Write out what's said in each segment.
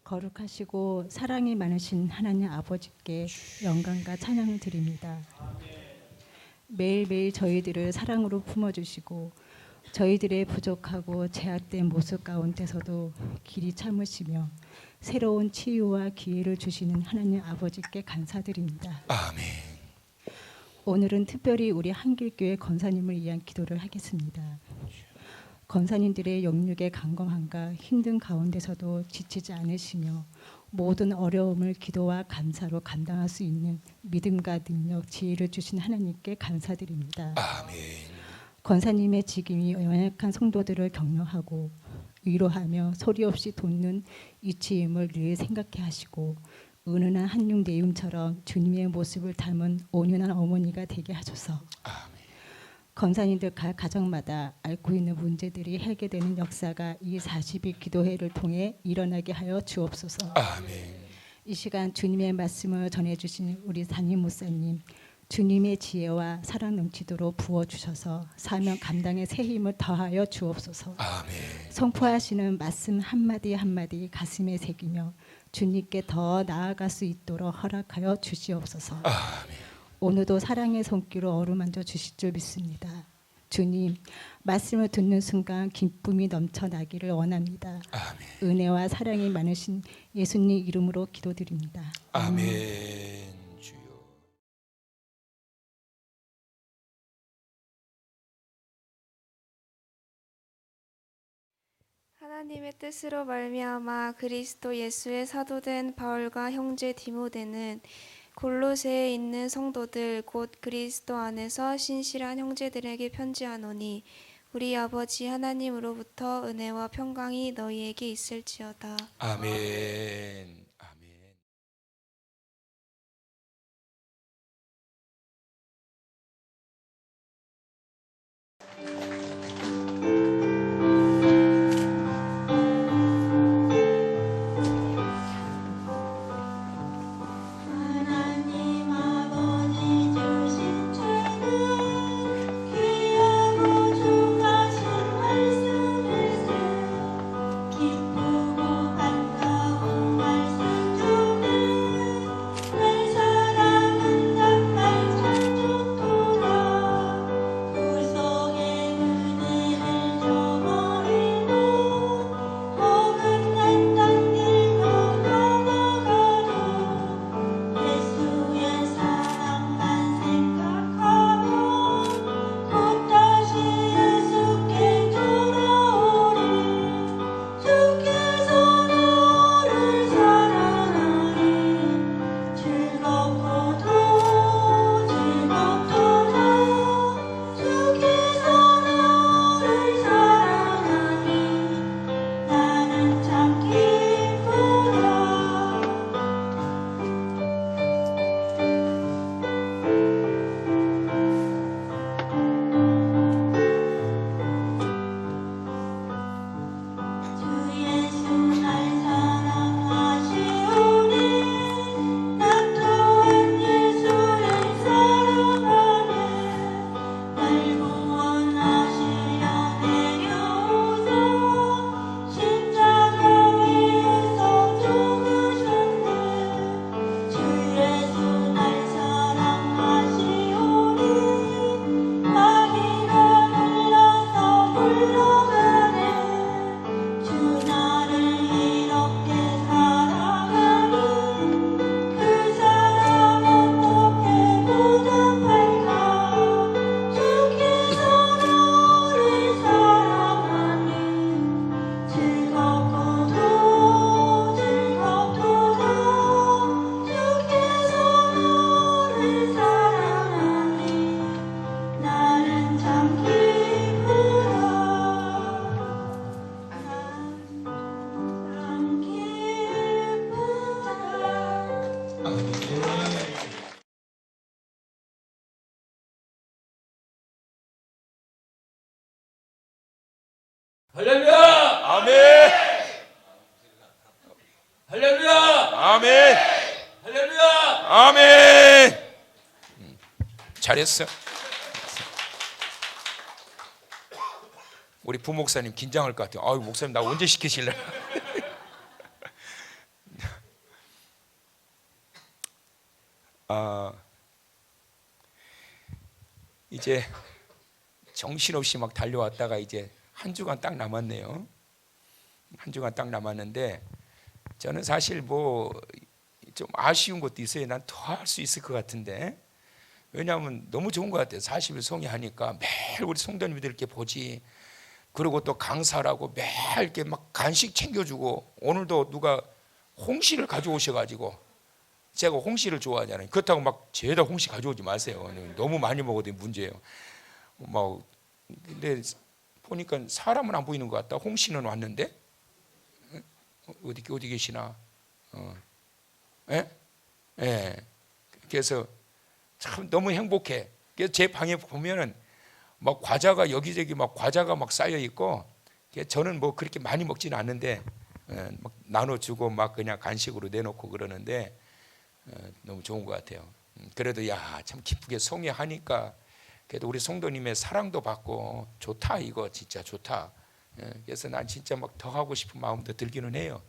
거룩하시고 사랑이 많으신 하나님 아버지께 영광과 찬양을 드립니다. 매일매일 저희들을 사랑으로 품어주시고 저희들의 부족하고 제약된 모습 가운데서도 길이 참으시며 새로운 치유와 기회를 주시는 하나님 아버지께 감사드립니다. 아멘. 오늘은 특별히 우리 한길교회 권사님을 위한 기도를 하겠습니다. 권사님들의 영육의 강건함과 힘든 가운데서도 지치지 않으시며 모든 어려움을 기도와 감사로 감당할 수 있는 믿음과 능력, 지혜를 주신 하나님께 감사드립니다. 아멘. 권사님의 직임이 연약한 성도들을 격려하고 위로하며 소리 없이 돕는 이치임을 늘 생각해 하시고 은은한 한육 내음처럼 주님의 모습을 담은 온유한 어머니가 되게 하소서. 아멘. 권사님들 각 가정마다 앓고 있는 문제들이 해결되는 역사가 이 40일 기도회를 통해 일어나게 하여 주옵소서. 아멘. 이 시간 주님의 말씀을 전해주신 우리 담임 목사님, 주님의 지혜와 사랑 넘치도록 부어주셔서 사명 감당의 새 힘을 더하여 주옵소서. 아멘. 선포하시는 말씀 한마디 한마디 가슴에 새기며 주님께 더 나아갈 수 있도록 허락하여 주시옵소서. 아멘. 오늘도 사랑의 손길로 어루만져 주실 줄 믿습니다. 주님, 말씀을 듣는 순간 기쁨이 넘쳐나기를 원합니다. 아멘. 은혜와 사랑이 많으신 예수님 이름으로 기도드립니다. 아멘. 주여. 하나님의 뜻으로 말미암아 그리스도 예수의 사도된 바울과 형제 디모데는 골로새에 있는 성도들 곧 그리스도 안에서 신실한 형제들에게 편지하노니 우리 아버지 하나님으로부터 은혜와 평강이 너희에게 있을지어다. 아멘. 아멘. 하나님 아버지 주신 책은 귀하고 중하신 말씀일세. 기쁘고 반가운 말씀 중에 내 사랑은 정말 참 좋도다. 그 속에 은혜를 저버리고 어긋났던 길로 떠나가도 예수의 사랑만 생각하면 곧 다시 예수께 돌아오리. 주께서 너를 사랑하니 즐겁도다 즐겁도다. 주께서 너를 사랑하니 나는 참 기쁘다. 주 예수 날 사랑하시오니 나 또한 예수를 사랑하네. 날 구원하시려 내려오사 십자가 위에서 죽으셨네. 주 예수 날 사랑하시오니 마귀가 눌러서 물러가네. 주 나를 이렇게 사랑하니 그 사랑 어떻게 보답할까. 주께서 너를 사랑하니 즐겁도다 즐겁도다. 주께서 너를 사랑하니 나는 참 기쁘다. 참 기쁘다. 할렐루야! 아멘. 할렐루야! 아멘. 할렐루야! 아멘. 잘했어. 우리 부목사님 긴장할 것 같아요. 아유 목사님 나 언제 시키실래? 이제 정신없이 막 달려왔다가 이제 한 주간 딱 남았네요. 한 주간 딱 남았는데 저는 사실 뭐 좀 아쉬운 것도 있어요. 난 더 할 수 있을 것 같은데, 왜냐하면 너무 좋은 것 같아요. 40일 송이하니까 매일 우리 성도님들 이렇게 보지. 그리고 또 강사라고 매일 이렇게 막 간식 챙겨주고, 오늘도 누가 홍시를 가져오셔가지고, 제가 홍시를 좋아하잖아요. 그렇다고 막 죄다 홍시 가져오지 마세요. 너무 많이 먹어도 문제예요. 막 근데 보니까 사람은 안 보이는 것 같다. 홍시는 왔는데 어디 계시나? 예? 예. 그래서 참 너무 행복해. 그래서 제 방에 보면은 막 과자가 여기저기 막 과자가 막 쌓여 있고, 저는 뭐 그렇게 많이 먹지는 않는데 막 나눠주고 막 그냥 간식으로 내놓고 그러는데 너무 좋은 것 같아요. 그래도 야, 참 기쁘게 송해하니까 그래도 우리 성도님의 사랑도 받고 좋다. 이거 진짜 좋다. 그래서 난 진짜 막 더 하고 싶은 마음도 들기는 해요.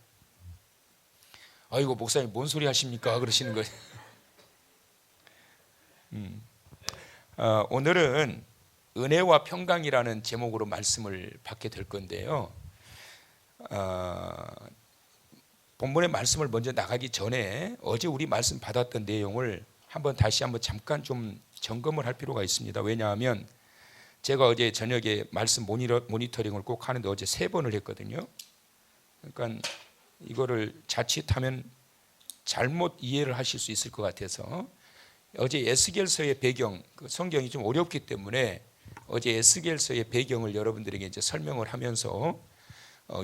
아이고 목사님 뭔 소리 하십니까? 그러시는 거예요. 오늘은 은혜와 평강이라는 제목으로 말씀을 받게 될 건데요. 본문의 말씀을 먼저 나가기 전에 어제 우리 말씀 받았던 내용을 다시 한번 잠깐 좀 점검을 할 필요가 있습니다. 왜냐하면 제가 어제 저녁에 말씀 모니터링을 꼭 하는데 어제 3번을 했거든요. 그러니까 이거를 자칫하면 잘못 이해를 하실 수 있을 것 같아서 어제 에스겔서의 배경, 성경이 좀 어렵기 때문에 어제 에스겔서의 배경을 여러분들에게 이제 설명을 하면서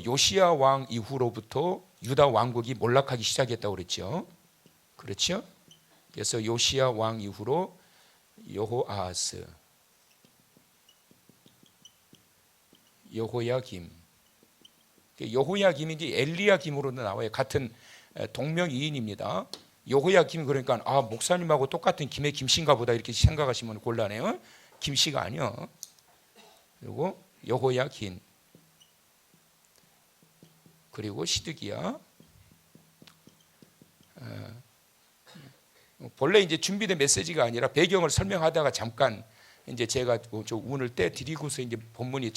요시야 왕 이후로부터 유다 왕국이 몰락하기 시작했다고 그랬죠. 그렇죠? 그래서 요시야 왕 이후로 여호아하스, 여호야김, 여호야김이 이제 엘리야김으로도 나와요. 같은 동명이인입니다. 여호야김, 그러니까 목사님하고 똑같은 김의 김씨인가 보다 이렇게 생각하시면 곤란해요. 김씨가 아니요. 그리고 여호야긴, 그리고 시드기야. 본래 이제 준비된 메시지가 아니라 배경을 설명하다가 잠깐 이제 제가 저 운을 떼 드리고서 이제 본문이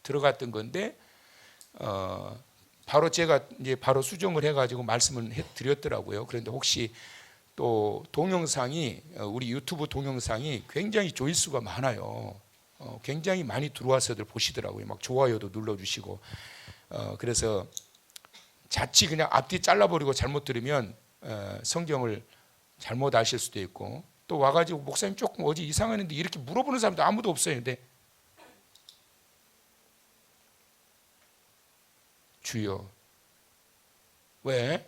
들어갔던 건데, 바로 제가 이제 바로 수정을 해가지고 말씀을 드렸더라고요. 그런데 혹시 또 동영상이 우리 유튜브 동영상이 굉장히 조회수가 많아요. 굉장히 많이 들어와서들 보시더라고요. 막 좋아요도 눌러주시고. 그래서 자칫 그냥 앞뒤 잘라버리고 잘못 들으면 성경을 잘못 아실 수도 있고, 또 와가지고 목사님 조금 어제 이상했는데 이렇게 물어보는 사람도 아무도 없어요. 근데 주여 왜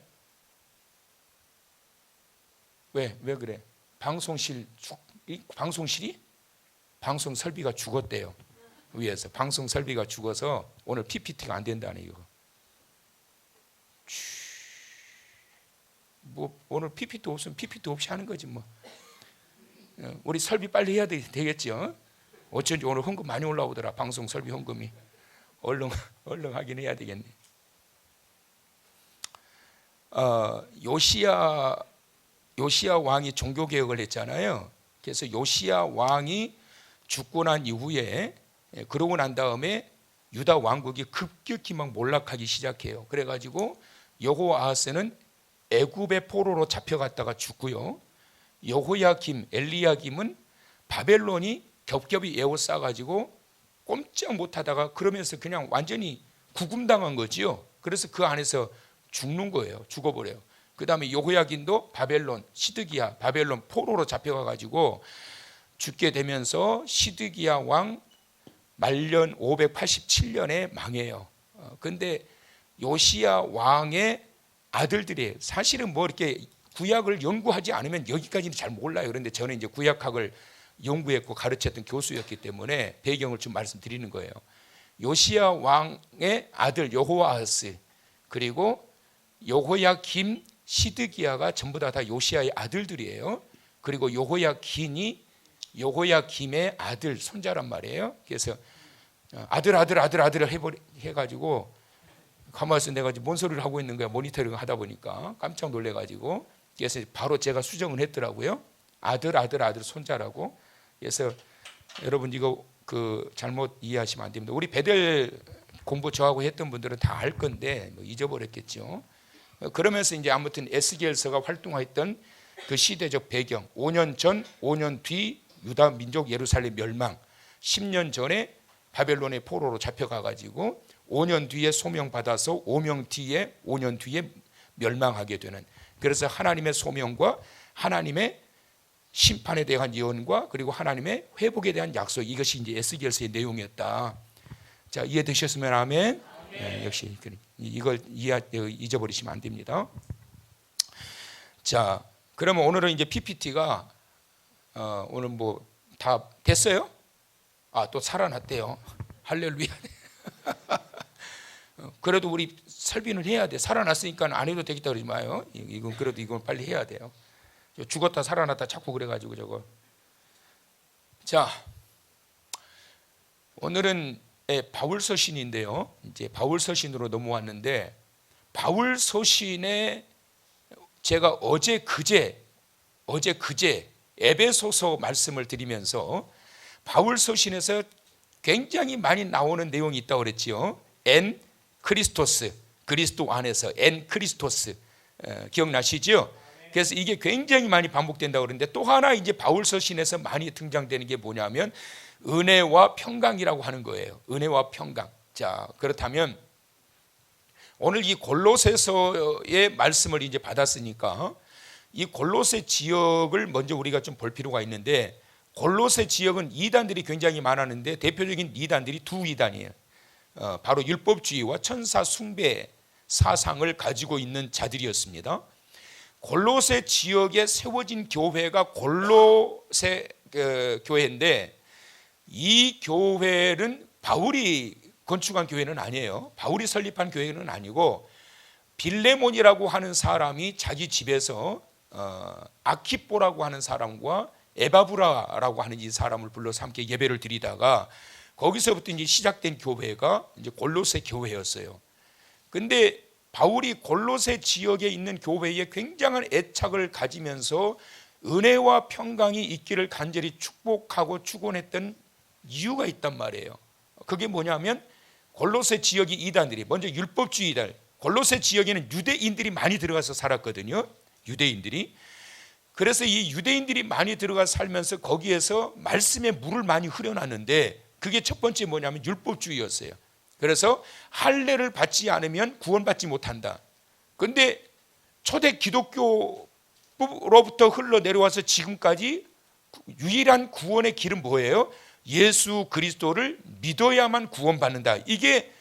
그래? 방송실이 방송 설비가 죽었대요. 위에서 방송 설비가 죽어서 오늘 PPT가 안 된다는 이거. 뭐 오늘 PPT 없으면 PPT 없이 하는 거지 뭐. 우리 설비 빨리 해야 되겠죠. 어쩐지 오늘 헌금 많이 올라오더라. 방송 설비 헌금이. 얼른 하긴 해야 되겠네. 요시야 왕이 종교 개혁을 했잖아요. 그래서 요시야 왕이 죽고 난 이후에, 그러고 난 다음에 유다 왕국이 급격히 막 몰락하기 시작해요. 그래가지고 여호아하스는 애굽의 포로로 잡혀갔다가 죽고요. 여호야김, 엘리야김은 바벨론이 겹겹이 에워싸가지고 꼼짝 못하다가 그러면서 그냥 완전히 구금당한 거지요. 그래서 그 안에서 죽는 거예요. 죽어버려요. 그 다음에 여호야긴도 바벨론, 시드기야, 바벨론 포로로 잡혀가가지고 죽게 되면서 시드기야 왕 말년 587년에 망해요. 근데 요시야 왕의 아들들이 사실은 뭐 이렇게 구약을 연구하지 않으면 여기까지는 잘 몰라요. 그런데 저는 이제 구약학을 연구했고 가르쳤던 교수였기 때문에 배경을 좀 말씀드리는 거예요. 요시야 왕의 아들 여호아하스, 그리고 여호야김, 시드기야가 전부 다 요시야의 아들들이에요. 그리고 여호야긴이 여호야김의 아들 손자란 말이에요. 그래서 아들 해가지고 가만있어 내가 뭔 소리를 하고 있는 거야. 모니터링 하다 보니까 깜짝 놀래가지고, 그래서 바로 제가 수정을 했더라고요. 아들 손자라고. 그래서 여러분 이거 잘못 이해하시면 안 됩니다. 우리 베델 공부 저하고 했던 분들은 다 알 건데 뭐 잊어버렸겠죠. 그러면서 이제 아무튼 에스겔서가 활동했던 그 시대적 배경, 5년 전, 5년 뒤 유다 민족 예루살렘 멸망, 10년 전에 바벨론의 포로로 잡혀가 가지고 5년 뒤에 소명받아서 5년 뒤에 멸망하게 되는, 그래서 하나님의 소명과 하나님의 심판에 대한 예언과 그리고 하나님의 회복에 대한 약속, 이것이 이제 에스겔서의 내용이었다. 자, 이해되셨으면 아멘. 네, 역시 이걸 잊어버리시면 안 됩니다. 자, 그러면 오늘은 이제 PPT가 오늘 뭐 다 됐어요? 또 살아났대요. 할렐루야. 그래도 우리 설비는 해야 돼. 살아났으니까 안 해도 되겠다 그러지 마요. 이건 그래도 이건 빨리 해야 돼요. 죽었다 살아났다 자꾸 그래가지고 저거. 자, 오늘은 바울 서신인데요. 이제 바울 서신으로 넘어왔는데, 바울 서신에 제가 어제 그제 에베소서 말씀을 드리면서 바울 서신에서 굉장히 많이 나오는 내용이 있다고 그랬지요. 엔 크리스토스, 그리스도 안에서 엔 크리스토스, 기억나시죠? 그래서 이게 굉장히 많이 반복된다고 그러는데, 또 하나 이제 바울 서신에서 많이 등장되는 게 뭐냐면 은혜와 평강이라고 하는 거예요. 은혜와 평강. 자, 그렇다면 오늘 이 골로새서의 말씀을 이제 받았으니까 이 골로새 지역을 먼저 우리가 좀 볼 필요가 있는데, 골로새 지역은 이단들이 굉장히 많았는데 대표적인 이단들이 두 이단이에요. 바로 율법주의와 천사 숭배 사상을 가지고 있는 자들이었습니다. 골로새 지역에 세워진 교회가 골로새 교회인데, 이 교회는 바울이 건축한 교회는 아니에요. 바울이 설립한 교회는 아니고 빌레몬이라고 하는 사람이 자기 집에서 아키뽀라고 하는 사람과 에바브라라고 하는 이 사람을 불러서 함께 예배를 드리다가 거기서부터 이제 시작된 교회가 이제 골로새 교회였어요. 근데 바울이 골로새 지역에 있는 교회에 굉장한 애착을 가지면서 은혜와 평강이 있기를 간절히 축복하고 축원했던 이유가 있단 말이에요. 그게 뭐냐면 골로새 지역이 이단들이 먼저 율법주의들, 골로새 지역에는 유대인들이 많이 들어가서 살았거든요. 유대인들이. 그래서 이 유대인들이 많이 들어가 살면서 거기에서 말씀의 물을 많이 흐려놨는데, 그게 첫 번째 뭐냐면 율법주의였어요. 그래서 할례를 받지 않으면 구원받지 못한다. 그런데 초대 기독교로부터 흘러내려와서 지금까지 유일한 구원의 길은 뭐예요? 예수 그리스도를 믿어야만 구원받는다. 이게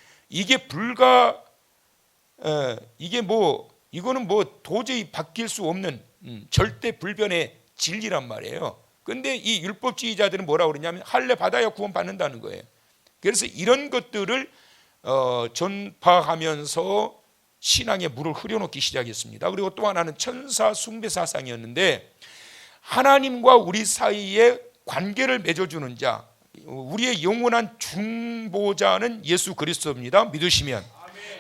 이거는 뭐 도저히 바뀔 수 없는 절대 불변의 진리란 말이에요. 근데 이 율법주의자들은 뭐라고 그러냐면 할례 받아야 구원받는다는 거예요. 그래서 이런 것들을 전파하면서 신앙의 물을 흐려놓기 시작했습니다. 그리고 또 하나는 천사 숭배 사상이었는데, 하나님과 우리 사이에 관계를 맺어주는 자, 우리의 영원한 중보자는 예수 그리스도입니다. 믿으시면.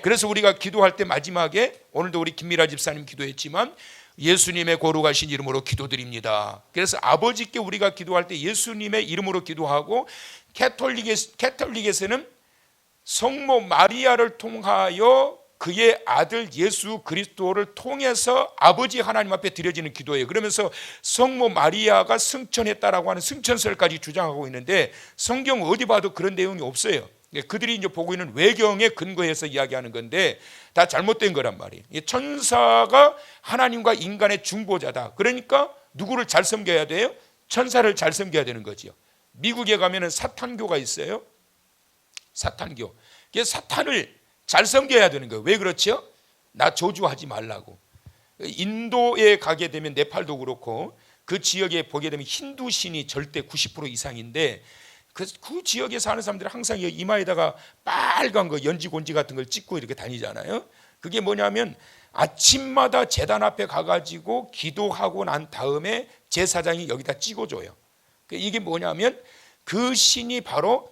그래서 우리가 기도할 때 마지막에, 오늘도 우리 김미라 집사님 기도했지만 예수님의 거룩하신 이름으로 기도드립니다. 그래서 아버지께 우리가 기도할 때 예수님의 이름으로 기도하고, 캐톨릭에서는 성모 마리아를 통하여 그의 아들 예수 그리스도를 통해서 아버지 하나님 앞에 드려지는 기도예요. 그러면서 성모 마리아가 승천했다라고 하는 승천설까지 주장하고 있는데, 성경 어디 봐도 그런 내용이 없어요. 그들이 이제 보고 있는 외경에 근거해서 이야기하는 건데 다 잘못된 거란 말이에요. 천사가 하나님과 인간의 중보자다. 그러니까 누구를 잘 섬겨야 돼요? 천사를 잘 섬겨야 되는 거죠. 미국에 가면은 사탄교가 있어요. 사탄교. 사탄을 잘 섬겨야 되는 거예요. 왜 그렇죠? 나 저주하지 말라고. 인도에 가게 되면 네팔도 그렇고 그 지역에 보게 되면 힌두 신이 절대 90% 이상인데, 그 지역에 사는 사람들은 항상 이마에다가 빨간 거 연지곤지 같은 걸 찍고 이렇게 다니잖아요. 그게 뭐냐면 아침마다 제단 앞에 가가지고 기도하고 난 다음에 제사장이 여기다 찍어줘요. 이게 뭐냐면 그 신이 바로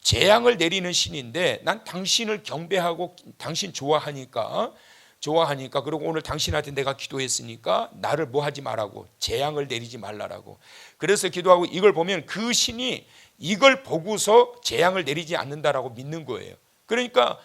재앙을 내리는 신인데, 난 당신을 경배하고 당신 좋아하니까 그리고 오늘 당신한테 내가 기도했으니까 나를 뭐 하지 말라고, 재앙을 내리지 말라라고. 그래서 기도하고, 이걸 보면 그 신이 이걸 보고서 재앙을 내리지 않는다라고 믿는 거예요. 그러니까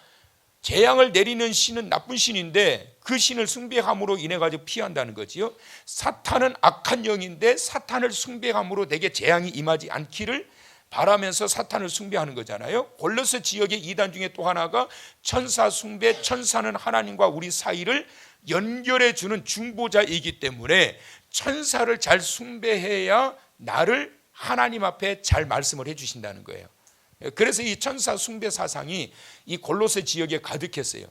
재앙을 내리는 신은 나쁜 신인데 그 신을 숭배함으로 인해 가지고 피한다는 거지요. 사탄은 악한 영인데 사탄을 숭배함으로 내게 재앙이 임하지 않기를 바라면서 사탄을 숭배하는 거잖아요. 골로새 지역의 이단 중에 또 하나가 천사 숭배, 천사는 하나님과 우리 사이를 연결해 주는 중보자이기 때문에 천사를 잘 숭배해야 나를 하나님 앞에 잘 말씀을 해 주신다는 거예요. 그래서 이 천사 숭배 사상이 이 골로새 지역에 가득했어요.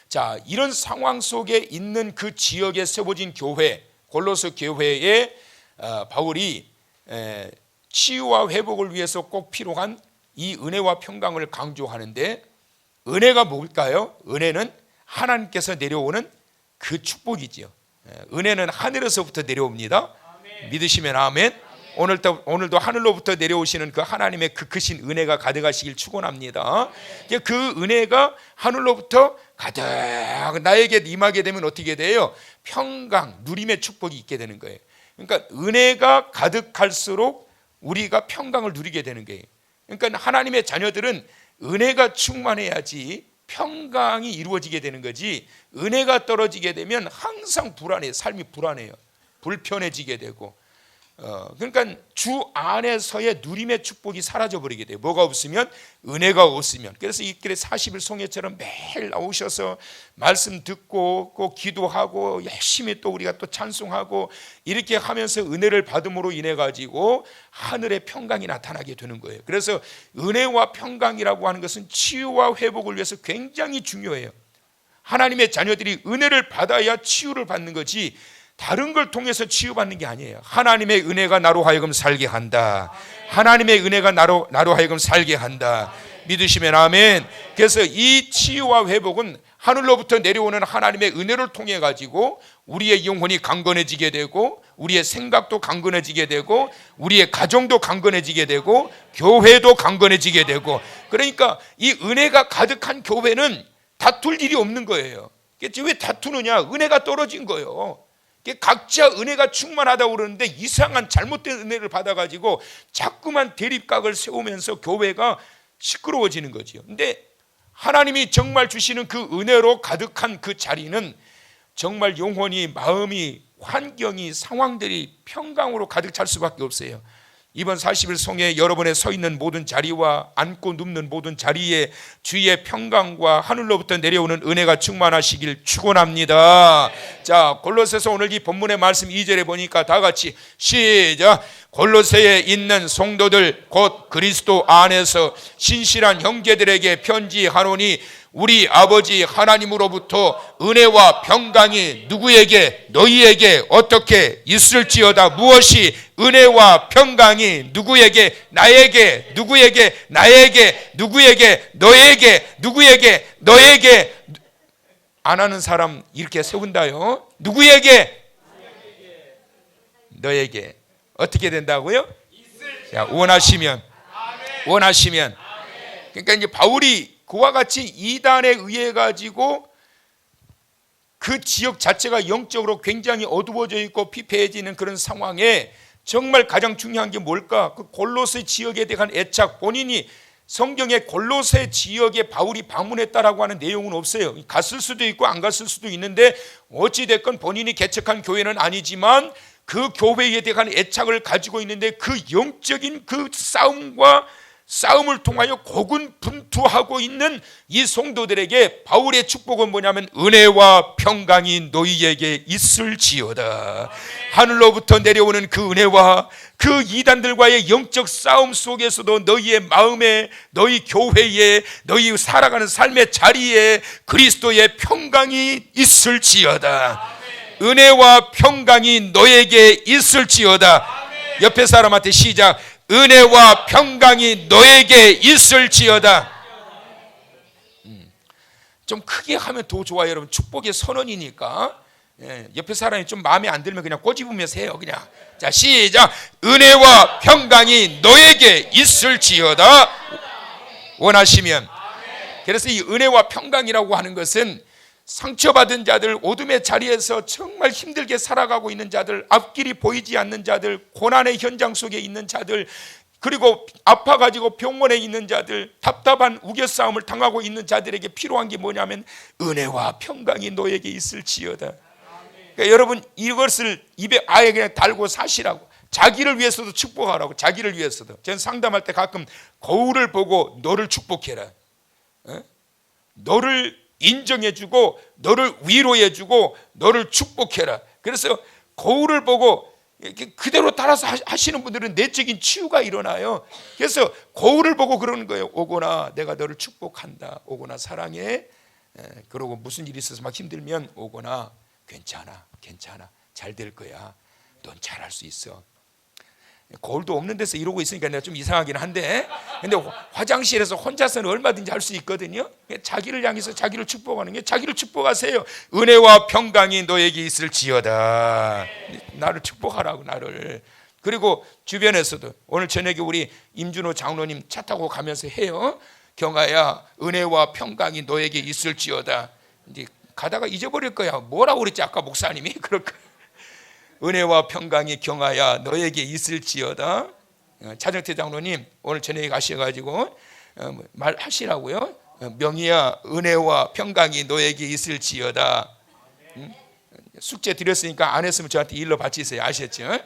자, 이런 상황 속에 있는 그 지역에 세워진 교회, 골로새 교회에 바울이 치유와 회복을 위해서 꼭 필요한 이 은혜와 평강을 강조하는데, 은혜가 뭘까요? 은혜는 하나님께서 내려오는 그 축복이지요. 은혜는 하늘에서부터 내려옵니다. 아멘. 믿으시면 아멘. 오늘도 하늘로부터 내려오시는 그 하나님의 그 크신 은혜가 가득하시길 축원합니다. 그 은혜가 하늘로부터 가득 나에게 임하게 되면 어떻게 돼요? 평강, 누림의 축복이 있게 되는 거예요. 그러니까 은혜가 가득할수록 우리가 평강을 누리게 되는 거예요. 그러니까 하나님의 자녀들은 은혜가 충만해야지 평강이 이루어지게 되는 거지, 은혜가 떨어지게 되면 항상 불안해요. 삶이 불안해요. 불편해지게 되고, 그러니까 주 안에서의 누림의 축복이 사라져버리게 돼요. 뭐가 없으면? 은혜가 없으면. 그래서 이 길에 40일 송해처럼 매일 나오셔서 말씀 듣고 꼭 기도하고 열심히 또 우리가 또 찬송하고 이렇게 하면서 은혜를 받음으로 인해 가지고 하늘의 평강이 나타나게 되는 거예요. 그래서 은혜와 평강이라고 하는 것은 치유와 회복을 위해서 굉장히 중요해요. 하나님의 자녀들이 은혜를 받아야 치유를 받는 거지 다른 걸 통해서 치유받는 게 아니에요. 하나님의 은혜가 나로 하여금 살게 한다. 하나님의 은혜가 나로 하여금 살게 한다. 믿으시면 아멘. 그래서 이 치유와 회복은 하늘로부터 내려오는 하나님의 은혜를 통해 가지고 우리의 영혼이 강건해지게 되고, 우리의 생각도 강건해지게 되고, 우리의 가정도 강건해지게 되고, 교회도 강건해지게 되고. 그러니까 이 은혜가 가득한 교회는 다툴 일이 없는 거예요. 왜 다투느냐? 은혜가 떨어진 거예요. 각자 은혜가 충만하다고 그러는데 이상한 잘못된 은혜를 받아가지고 자꾸만 대립각을 세우면서 교회가 시끄러워지는 거지요. 근데 하나님이 정말 주시는 그 은혜로 가득한 그 자리는 정말 영혼이, 마음이, 환경이, 상황들이 평강으로 가득 찰 수밖에 없어요. 이번 40일 송에 여러분의 서 있는 모든 자리와 앉고 눕는 모든 자리에 주의 평강과 하늘로부터 내려오는 은혜가 충만하시길 축원합니다. 자, 골로새서 오늘 이 본문의 말씀 2절에 보니까 다 같이 시작. 골로새에 있는 성도들 곧 그리스도 안에서 신실한 형제들에게 편지하노니 우리 아버지 하나님으로부터 은혜와 평강이 누구에게 너희에게 어떻게 있을지어다. 무엇이? 은혜와 평강이 누구에게? 나에게. 누구에게? 나에게. 누구에게? 너에게. 누구에게? 너에게. 안 하는 사람 이렇게 세운다요. 누구에게? 너에게. 어떻게 된다고요? 자, 원하시면. 그러니까 이제 바울이 그와 같이 이단에 의해 가지고 그 지역 자체가 영적으로 굉장히 어두워져 있고 피폐해지는 그런 상황에 정말 가장 중요한 게 뭘까? 그 골로새 지역에 대한 애착. 본인이 성경에 골로새 지역에 바울이 방문했다라고 하는 내용은 없어요. 갔을 수도 있고 안 갔을 수도 있는데 어찌됐건 본인이 개척한 교회는 아니지만 그 교회에 대한 애착을 가지고 있는데 그 영적인 그 싸움을 통하여 고군분투하고 있는 이 성도들에게 바울의 축복은 뭐냐면 은혜와 평강이 너희에게 있을지어다. 하늘로부터 내려오는 그 은혜와 그 이단들과의 영적 싸움 속에서도 너희의 마음에, 너희 교회에, 너희 살아가는 삶의 자리에 그리스도의 평강이 있을지어다. 은혜와 평강이 너에게 있을지어다. 옆에 사람한테 시작. 은혜와 평강이 너에게 있을지어다. 좀 크게 하면 더 좋아요, 여러분. 축복의 선언이니까. 옆에 사람이 좀 마음에 안 들면 그냥 꼬집으면서 해요, 그냥. 자, 시작. 은혜와 평강이 너에게 있을지어다. 원하시면. 그래서 이 은혜와 평강이라고 하는 것은 상처받은 자들, 어둠의 자리에서 정말 힘들게 살아가고 있는 자들, 앞길이 보이지 않는 자들, 고난의 현장 속에 있는 자들, 그리고 아파가지고 병원에 있는 자들, 답답한 우겨싸움을 당하고 있는 자들에게 필요한 게 뭐냐면 은혜와 평강이 너에게 있을지어다. 그러니까 여러분 이것을 입에 아예 그냥 달고 사시라고. 자기를 위해서도 축복하라고. 자기를 위해서도. 저는 상담할 때 가끔 거울을 보고 너를 축복해라. 너를 인정해주고 너를 위로해주고 너를 축복해라. 그래서 거울을 보고 그대로 따라서 하시는 분들은 내적인 치유가 일어나요. 그래서 거울을 보고 그러는 거예요. 오거나 내가 너를 축복한다. 오거나 사랑해. 그러고 무슨 일이 있어서 막 힘들면 오거나 괜찮아 잘 될 거야. 넌 잘할 수 있어. 거울도 없는 데서 이러고 있으니까 내가 좀 이상하긴 한데, 근데 화장실에서 혼자서는 얼마든지 할 수 있거든요. 자기를 향해서 자기를 축복하는 게, 자기를 축복하세요. 은혜와 평강이 너에게 있을지어다. 나를 축복하라고, 나를. 그리고 주변에서도 오늘 저녁에 우리 임준호 장로님 차 타고 가면서 해요. 경아야, 은혜와 평강이 너에게 있을지어다. 이제 가다가 잊어버릴 거야. 뭐라고 그랬지 아까 목사님이? 그럴 거야. 은혜와 평강이 경아야 너에게 있을지어다. 차정태 장로님 오늘 저녁에 가셔가지고 말하시라고요. 명희야, 은혜와 평강이 너에게 있을지어다. 숙제 드렸으니까 안 했으면 저한테 일러 바치세요. 아셨죠?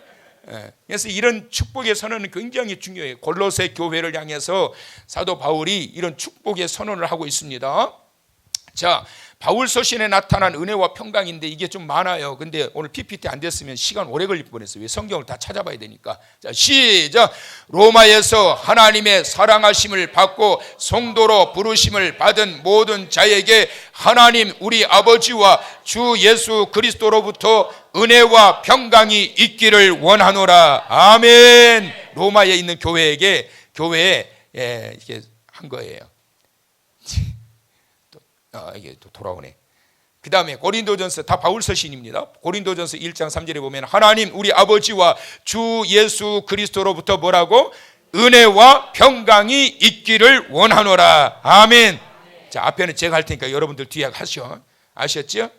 그래서 이런 축복의 선언은 굉장히 중요해요. 골로새 교회를 향해서 사도 바울이 이런 축복의 선언을 하고 있습니다. 자, 바울 서신에 나타난 은혜와 평강인데 이게 좀 많아요. 근데 오늘 PPT 안 됐으면 시간 오래 걸릴 뻔했어요. 왜? 성경을 다 찾아봐야 되니까. 자, 시작. 로마에서 하나님의 사랑하심을 받고 성도로 부르심을 받은 모든 자에게 하나님 우리 아버지와 주 예수 그리스도로부터 은혜와 평강이 있기를 원하노라. 아멘. 로마에 있는 교회에 이렇게 한 거예요. 이게 또 돌아오네. 그 다음에 고린도전서, 다 바울 서신입니다. 고린도전서 1장 3절에 보면 하나님 우리 아버지와 주 예수 그리스도로부터 뭐라고? 은혜와 평강이 있기를 원하노라. 아멘. 자, 앞에는 제가 할 테니까 여러분들 뒤에 하셔. 아셨죠?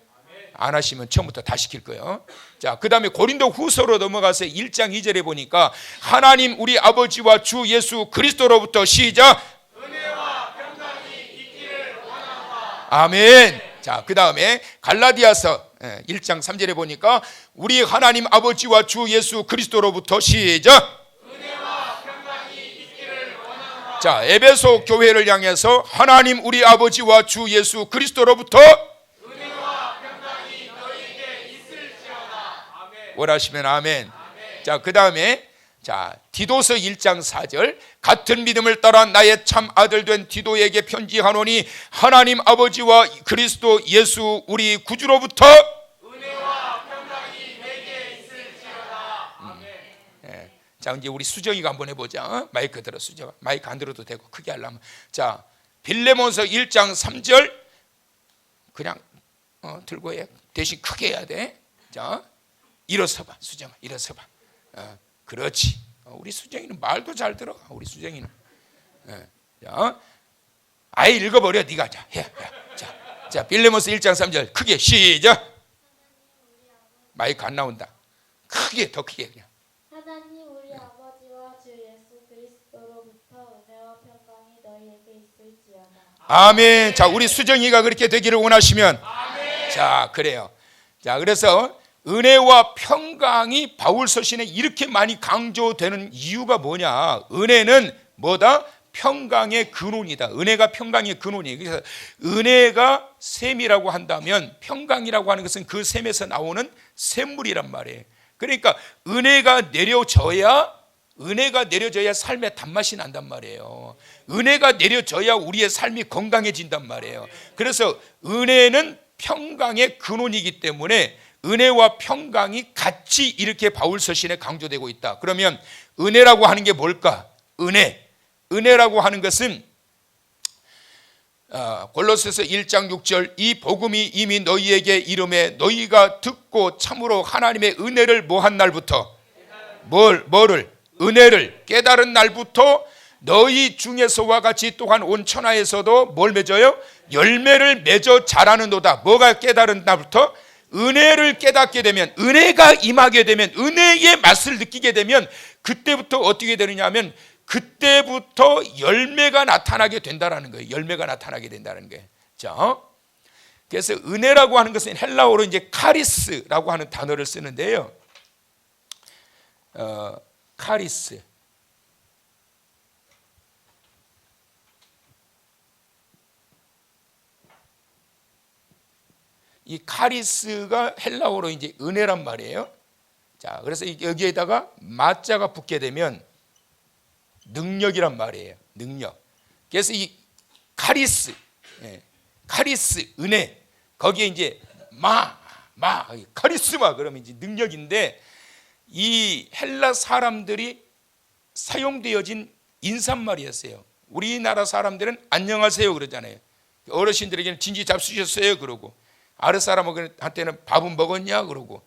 안 하시면 처음부터 다 시킬 거예요. 자, 그 다음에 고린도 후서로 넘어가서 1장 2절에 보니까 하나님 우리 아버지와 주 예수 그리스도로부터 시작. 아멘. 자, 그 다음에 갈라디아서 1장 3절에 보니까 우리 하나님 아버지와 주 예수 그리스도로부터 시작. 은혜와 평강이 있기를 원하노라. 자, 에베소 교회를 향해서 하나님 우리 아버지와 주 예수 그리스도로부터 은혜와 평강이 너희에게 있을지어다. 아멘. 원하시면 아멘. 자, 그 다음에 자, 디도서 1장 4절 같은 믿음을 따라 나의 참 아들 된 디도에게 편지하노니 하나님 아버지와 그리스도 예수 우리 구주로부터 은혜와 평강이 내게 있을지어다. 아멘. 자, 이제 우리 수정이가 한번 해보자. 마이크 들어. 수정. 마이크 안 들어도 되고 크게 하려면. 자, 빌레몬서 1장 3절 그냥 들고 해. 대신 크게 해야 돼. 자, 일어서봐. 수정아, 일어서봐. 그렇지. 우리 수정이는 말도 잘 들어. 우리 수정이는. 자, 아예 읽어버려. 네가. 자, 해. 자, 빌레몬서 1장 3절 크게 시작. 마이크 안 나온다. 크게, 더 크게 그냥. 하나님 우리 아버지와 주 예수 그리스도로부터 은혜와 평강이 너희에게 있을지어다. 아멘. 자, 우리 수정이가 그렇게 되기를 원하시면. 아멘. 자, 그래요. 자, 그래서 은혜와 평강이 바울 서신에 이렇게 많이 강조되는 이유가 뭐냐? 은혜는 뭐다? 평강의 근원이다. 은혜가 평강의 근원이에요. 그래서 은혜가 샘이라고 한다면 평강이라고 하는 것은 그 샘에서 나오는 샘물이란 말이에요. 그러니까 은혜가 내려져야 삶의 단맛이 난단 말이에요. 은혜가 내려져야 우리의 삶이 건강해진단 말이에요. 그래서 은혜는 평강의 근원이기 때문에 은혜와 평강이 같이 이렇게 바울 서신에 강조되고 있다. 그러면 은혜라고 하는 게 뭘까? 은혜라고 하는 것은 골로새서 1장 6절 이 복음이 이미 너희에게 이름에 너희가 듣고 참으로 하나님의 은혜를 뭐한 날부터 뭐를? 은혜를 깨달은 날부터 너희 중에서와 같이 또한 온 천하에서도 뭘 맺어요? 열매를 맺어 자라는도다. 뭐가 깨달은 날부터? 은혜를 깨닫게 되면, 은혜가 임하게 되면, 은혜의 맛을 느끼게 되면 그때부터 어떻게 되느냐 하면 그때부터 열매가 나타나게 된다라는 거예요. 열매가 나타나게 된다는 거예요. 자, 그래서 은혜라고 하는 것은 헬라어로 이제 카리스라고 하는 단어를 쓰는데요. 카리스. 이 카리스가 헬라어로 이제 은혜란 말이에요. 자, 그래서 여기에다가 마자가 붙게 되면 능력이란 말이에요. 능력. 그래서 이 카리스, 카리스 은혜, 거기에 이제 카리스마 그러면 이제 능력인데, 이 헬라 사람들이 사용되어진 인사말이었어요. 우리나라 사람들은 안녕하세요 그러잖아요. 어르신들에게는 진지 잡수셨어요 그러고, 아르 사람한테는 밥은 먹었냐 그러고,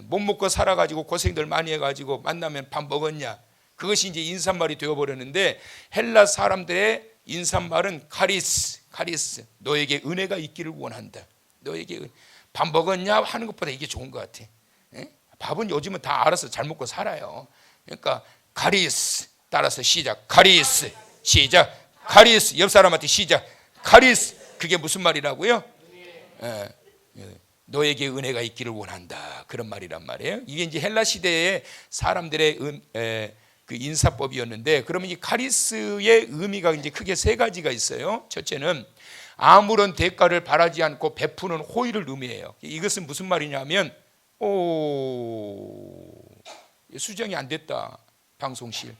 못 먹고 살아가지고 고생들 많이 해가지고 만나면 밥 먹었냐, 그것이 이제 인사말이 되어버렸는데, 헬라 사람들의 인사말은 카리스, 너에게 은혜가 있기를 원한다. 너에게 밥 먹었냐 하는 것보다 이게 좋은 것 같아. 밥은 요즘은 다 알아서 잘 먹고 살아요. 그러니까 카리스, 따라서 시작. 카리스, 시작. 카리스, 옆 사람한테 시작. 카리스, 그게 무슨 말이라고요? 너에게 은혜가 있기를 원한다, 그런 말이란 말이에요. 이게 이제 헬라 시대의 사람들의 그 인사법이었는데, 그러면 이 카리스의 의미가 이제 크게 세 가지가 있어요. 첫째는 아무런 대가를 바라지 않고 베푸는 호의를 의미해요. 이것은 무슨 말이냐면, 수정이 안 됐다, 방송실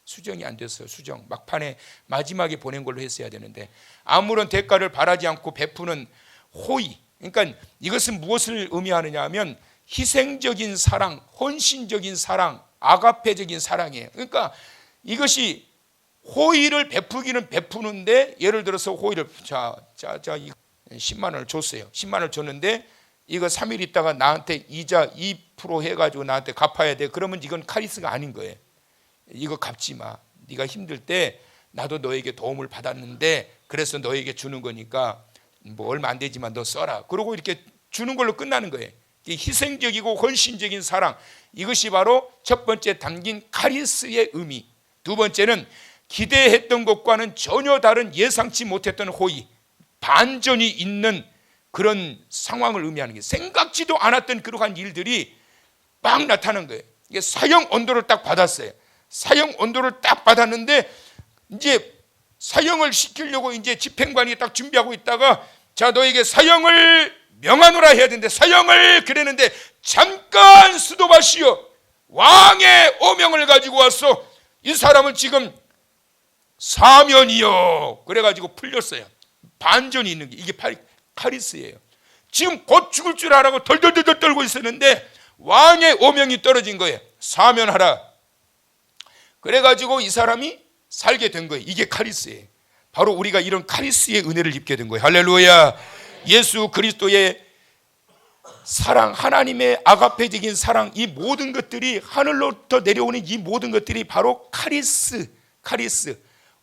수정이 안 됐어요. 수정 막판에 마지막에 보낸 걸로 했어야 되는데, 아무런 대가를 바라지 않고 베푸는 호의. 그러니까 이것은 무엇을 의미하느냐 하면 희생적인 사랑, 헌신적인 사랑, 아가페적인 사랑이에요. 그러니까 이것이 호의를 베푸기는 베푸는데, 예를 들어서 호의를 자 10만 원을 줬어요. 10만 원을 줬는데 이거 3일 있다가 나한테 이자 2% 해가지고 나한테 갚아야 돼. 그러면 이건 카리스가 아닌 거예요. 이거 갚지 마. 네가 힘들 때 나도 너에게 도움을 받았는데 그래서 너에게 주는 거니까 뭐 얼마 안 되지만 너 써라. 그러고 이렇게 주는 걸로 끝나는 거예요. 희생적이고 헌신적인 사랑, 이것이 바로 첫 번째 담긴 카리스의 의미. 두 번째는 기대했던 것과는 전혀 다른 예상치 못했던 호의, 반전이 있는 그런 상황을 의미하는 게, 생각지도 않았던 그러한 일들이 막 나타난 거예요. 이게 사형 언도를 딱 받았어요. 사형 언도를 딱 받았는데 이제 사형을 시키려고 이제 집행관이 딱 준비하고 있다가, 자 너에게 사형을 명하노라 해야 되는데, 사형을 그랬는데 잠깐 수도바시오, 왕의 오명을 가지고 왔어. 이 사람은 지금 사면이요. 그래가지고 풀렸어요. 반전이 있는 게 이게 카리스예요. 지금 곧 죽을 줄 알고 덜덜덜 떨고 있었는데 왕의 오명이 떨어진 거예요. 사면하라. 그래가지고 이 사람이 살게 된 거예요. 이게 카리스예요. 바로 우리가 이런 카리스의 은혜를 입게 된 거예요. 할렐루야. 예수 그리스도의 사랑, 하나님의 아가페적인 사랑, 이 모든 것들이, 하늘로부터 내려오는 이 모든 것들이 바로 카리스.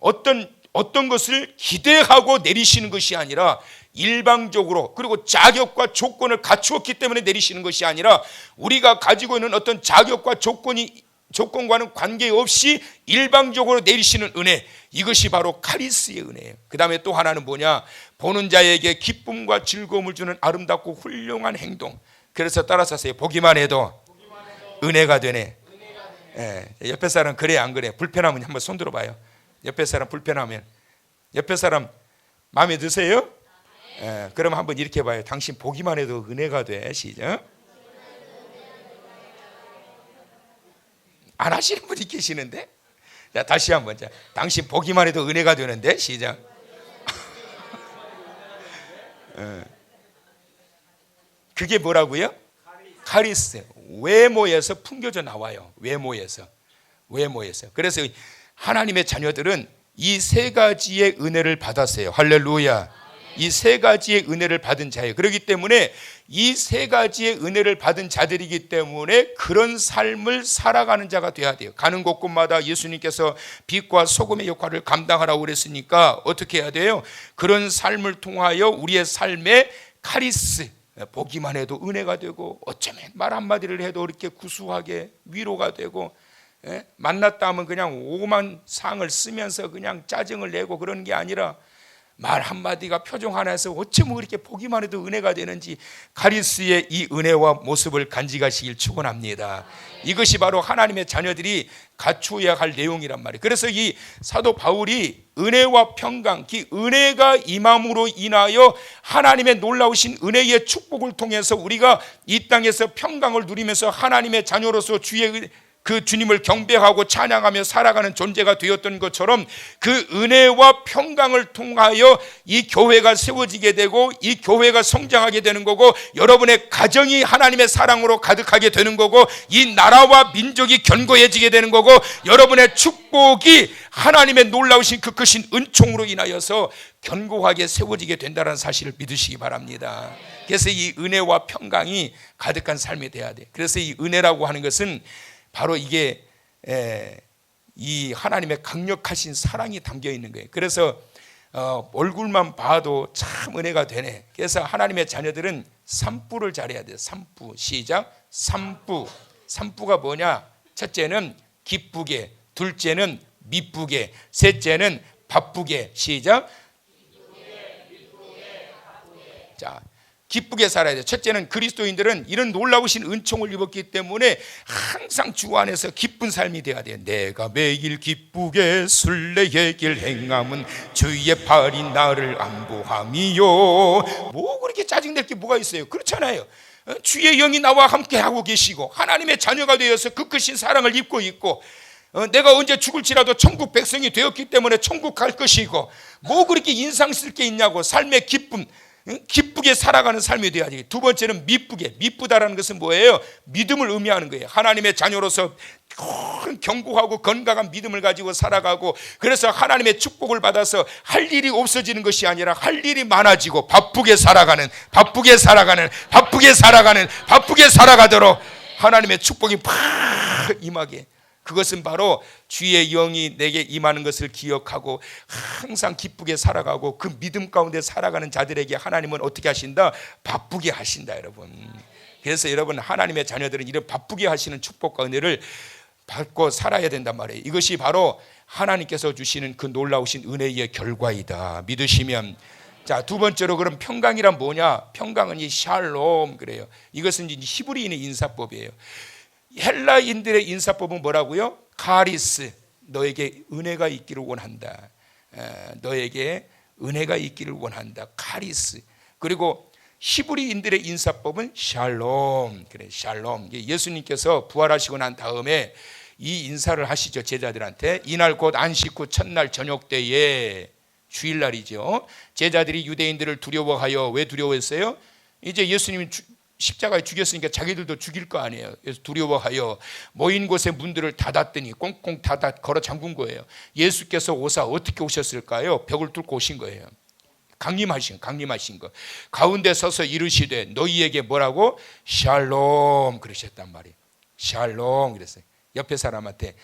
어떤 것을 기대하고 내리시는 것이 아니라 일방적으로, 그리고 자격과 조건을 갖추었기 때문에 내리시는 것이 아니라, 우리가 가지고 있는 어떤 자격과 조건과는 관계없이 일방적으로 내리시는 은혜, 이것이 바로 카리스의 은혜예요. 그 다음에 또 하나는 뭐냐, 보는 자에게 기쁨과 즐거움을 주는 아름답고 훌륭한 행동. 그래서 따라서 하세요. 보기만 해도 은혜가 되네. 옆에 사람 그래 안 그래? 불편하면 한번 손 들어봐요. 옆에 사람 불편하면, 옆에 사람 마음에 드세요? 그럼 한번 이렇게 봐요. 당신 보기만 해도 은혜가 돼. 시작. 안 하시는 분이 계시는데? 자, 다시 한번. 자, 당신 보기만 해도 은혜가 되는데? 시작. 그게 뭐라고요? 카리스. 외모에서 풍겨져 나와요. 외모에서. 그래서 하나님의 자녀들은 이 세 가지의 은혜를 받았어요. 할렐루야. 이 세 가지의 은혜를 받은 자예요. 그렇기 때문에 이 세 가지의 은혜를 받은 자들이기 때문에 그런 삶을 살아가는 자가 돼야 돼요. 가는 곳곳마다 예수님께서 빛과 소금의 역할을 감당하라고 그랬으니까 어떻게 해야 돼요? 그런 삶을 통하여 우리의 삶에 카리스, 보기만 해도 은혜가 되고, 어쩌면 말 한마디를 해도 이렇게 구수하게 위로가 되고, 만났다 하면 그냥 오만 상을 쓰면서 그냥 짜증을 내고 그러는 게 아니라 말 한마디가 표정 하나에서 어쩌면 그렇게 보기만 해도 은혜가 되는지 카리스의 이 은혜와 모습을 간직하시길 축원합니다. 이것이 바로 하나님의 자녀들이 갖추어야 할 내용이란 말이에요. 그래서 이 사도 바울이 은혜와 평강, 그 은혜가 임함으로 인하여 하나님의 놀라우신 은혜의 축복을 통해서 우리가 이 땅에서 평강을 누리면서 하나님의 자녀로서 주의 그 주님을 경배하고 찬양하며 살아가는 존재가 되었던 것처럼 그 은혜와 평강을 통하여 이 교회가 세워지게 되고 이 교회가 성장하게 되는 거고 여러분의 가정이 하나님의 사랑으로 가득하게 되는 거고 이 나라와 민족이 견고해지게 되는 거고 여러분의 축복이 하나님의 놀라우신 그 크신 은총으로 인하여서 견고하게 세워지게 된다는 사실을 믿으시기 바랍니다. 그래서 이 은혜와 평강이 가득한 삶이 돼야 돼. 그래서 이 은혜라고 하는 것은 바로 이게 이 하나님의 강력하신 사랑이 담겨 있는 거예요. 그래서 얼굴만 봐도 참 은혜가 되네. 그래서 하나님의 자녀들은 삼부를 잘해야 돼요. 삼부. 시작. 삼부. 삼부가 뭐냐? 첫째는 기쁘게, 둘째는 미쁘게, 셋째는 바쁘게. 시작. 자, 기쁘게 살아야 돼요. 첫째는 그리스도인들은 이런 놀라우신 은총을 입었기 때문에 항상 주 안에서 기쁜 삶이 돼야 돼요. 내가 매일 기쁘게 순례의 길 행함은 주의 팔이 나를 안보함이요. 뭐 그렇게 짜증낼 게 뭐가 있어요? 그렇잖아요. 주의 영이 나와 함께 하고 계시고 하나님의 자녀가 되어서 그 크신 사랑을 입고 있고 내가 언제 죽을지라도 천국 백성이 되었기 때문에 천국 갈 것이고 뭐 그렇게 인상 쓸 게 있냐고. 삶의 기쁨, 기쁘게 살아가는 삶이 되어야지. 두 번째는 미쁘게. 미쁘다라는 것은 뭐예요? 믿음을 의미하는 거예요. 하나님의 자녀로서 견고하고 건강한 믿음을 가지고 살아가고 그래서 하나님의 축복을 받아서 할 일이 없어지는 것이 아니라 할 일이 많아지고 바쁘게 살아가는 바쁘게 살아가도록 하나님의 축복이 팍 임하게. 그것은 바로 주의 영이 내게 임하는 것을 기억하고 항상 기쁘게 살아가고 그 믿음 가운데 살아가는 자들에게 하나님은 어떻게 하신다? 바쁘게 하신다, 여러분. 그래서 여러분 하나님의 자녀들은 이런 바쁘게 하시는 축복과 은혜를 받고 살아야 된단 말이에요. 이것이 바로 하나님께서 주시는 그 놀라우신 은혜의 결과이다. 믿으시면. 자, 두 번째로 그럼 평강이란 뭐냐? 평강은 이 샬롬 그래요. 이것은 이제 히브리인의 인사법이에요. 헬라인들의 인사법은 뭐라고요? 카리스. 너에게 은혜가 있기를 원한다. 너에게 은혜가 있기를 원한다. 카리스. 그리고 히브리인들의 인사법은 샬롬. 그래, 샬롬. 예수님께서 부활하시고 난 다음에 이 인사를 하시죠. 제자들한테. 이날 곧 안식 후 첫날 저녁 때에, 주일날이죠. 제자들이 유대인들을 두려워하여, 왜 두려워했어요? 이제 예수님이 십자가에 죽였으니까 자기들도 죽일 거 아니에요. 그래서 두려워하여 모인 곳의 문들을 닫았더니 꽁꽁 닫아 걸어 잠근 거예요. 예수께서 오사 어떻게 오셨을까요? 벽을 뚫고 오신 거예요. 강림하신 거. 가운데 서서 이르시되 너희에게 뭐라고? 샬롬 그러셨단 말이에요. 샬롬 그랬어요. 옆에 사람한테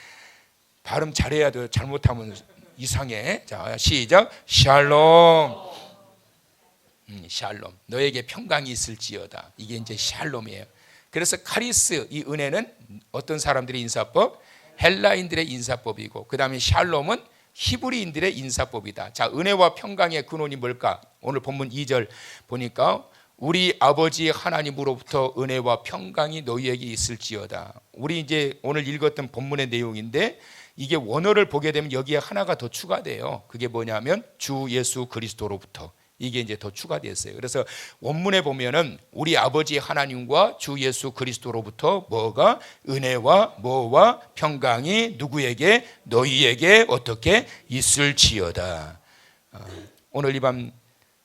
발음 잘해야 돼요. 잘못하면 이상해. 자, 시작. 샬롬. 샬롬. 너에게 평강이 있을지어다. 이게 이제 샬롬이에요. 그래서 카리스, 이 은혜는 어떤 사람들의 인사법? 헬라인들의 인사법이고, 그 다음에 샬롬은 히브리인들의 인사법이다. 자, 은혜와 평강의 근원이 뭘까? 오늘 본문 2절 보니까 우리 아버지 하나님으로부터 은혜와 평강이 너희에게 있을지어다. 우리 이제 오늘 읽었던 본문의 내용인데 이게 원어를 보게 되면 여기에 하나가 더 추가돼요. 그게 뭐냐면 주 예수 그리스도로부터. 이게 이제 더 추가됐어요. 그래서 원문에 보면은 우리 아버지 하나님과 주 예수 그리스도로부터 뭐가? 은혜와 뭐와 평강이 누구에게? 너희에게 어떻게? 있을지어다. 오늘 이 밤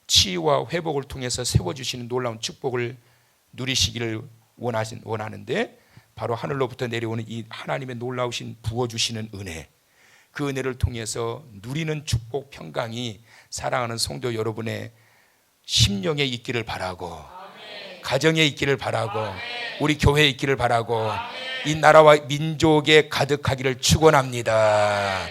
치유와 회복을 통해서 세워주시는 놀라운 축복을 누리시기를 원하는데 바로 하늘로부터 내려오는 이 하나님의 놀라우신 부어주시는 은혜, 그 은혜를 통해서 누리는 축복, 평강이 사랑하는 성도 여러분의 심령에 있기를 바라고, 가정에 있기를 바라고, 우리 교회에 있기를 바라고, 이 나라와 민족에 가득하기를 축원합니다.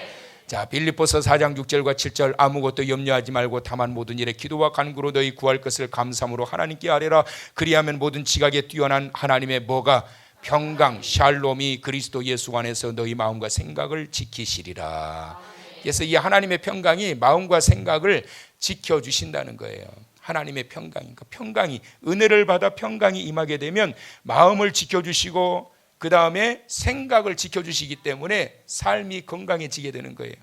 자, 빌립보서 4장 6절과 7절 아무것도 염려하지 말고 다만 모든 일에 기도와 간구로 너희 구할 것을 감사함으로 하나님께 아뢰라. 그리하면 모든 지각에 뛰어난 하나님의 뭐가? 평강, 샬롬이 그리스도 예수 안에서 너희 마음과 생각을 지키시리라. 그래서 이 하나님의 평강이 마음과 생각을 지켜주신다는 거예요. 하나님의 평강이니까 평강이, 은혜를 받아 평강이 임하게 되면 마음을 지켜주시고 그 다음에 생각을 지켜주시기 때문에 삶이 건강해지게 되는 거예요.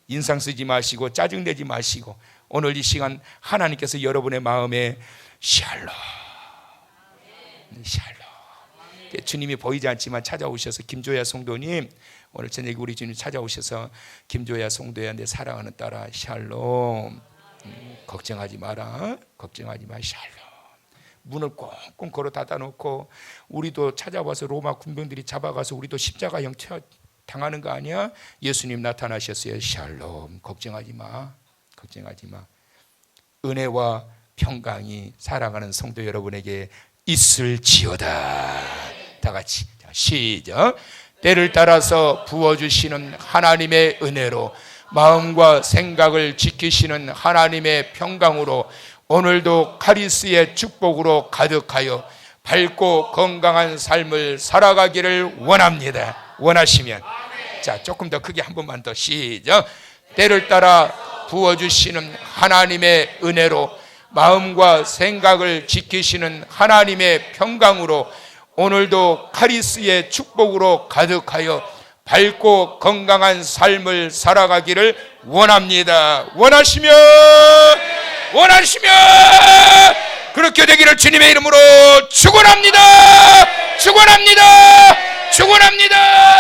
인상 쓰지 마시고 짜증내지 마시고 오늘 이 시간 하나님께서 여러분의 마음에 샬롬, 샬롬. 주님이 보이지 않지만 찾아오셔서 김조야 성도님, 오늘 저녁에 우리 주님 찾아오셔서 김조야 성도야 내 사랑하는 딸아 샬롬, 걱정하지 마라, 걱정하지 마, 샬롬. 문을 꽁꽁 걸어 닫아놓고 우리도 찾아와서 로마 군병들이 잡아가서 우리도 십자가형 당하는 거 아니야? 예수님 나타나셨어요. 샬롬, 걱정하지 마, 걱정하지 마. 은혜와 평강이 사랑하는 성도 여러분에게 있을지어다. 다 같이 시작. 때를 따라서 부어주시는 하나님의 은혜로 마음과 생각을 지키시는 하나님의 평강으로 오늘도 카리스의 축복으로 가득하여 밝고 건강한 삶을 살아가기를 원합니다. 원하시면 자, 조금 더 크게 한 번만 더 시작. 때를 따라 부어주시는 하나님의 은혜로 마음과 생각을 지키시는 하나님의 평강으로 오늘도 카리스의 축복으로 가득하여 밝고 건강한 삶을 살아가기를 원합니다. 원하시면 그렇게 되기를 주님의 이름으로 축원합니다. 축원합니다. 축원합니다.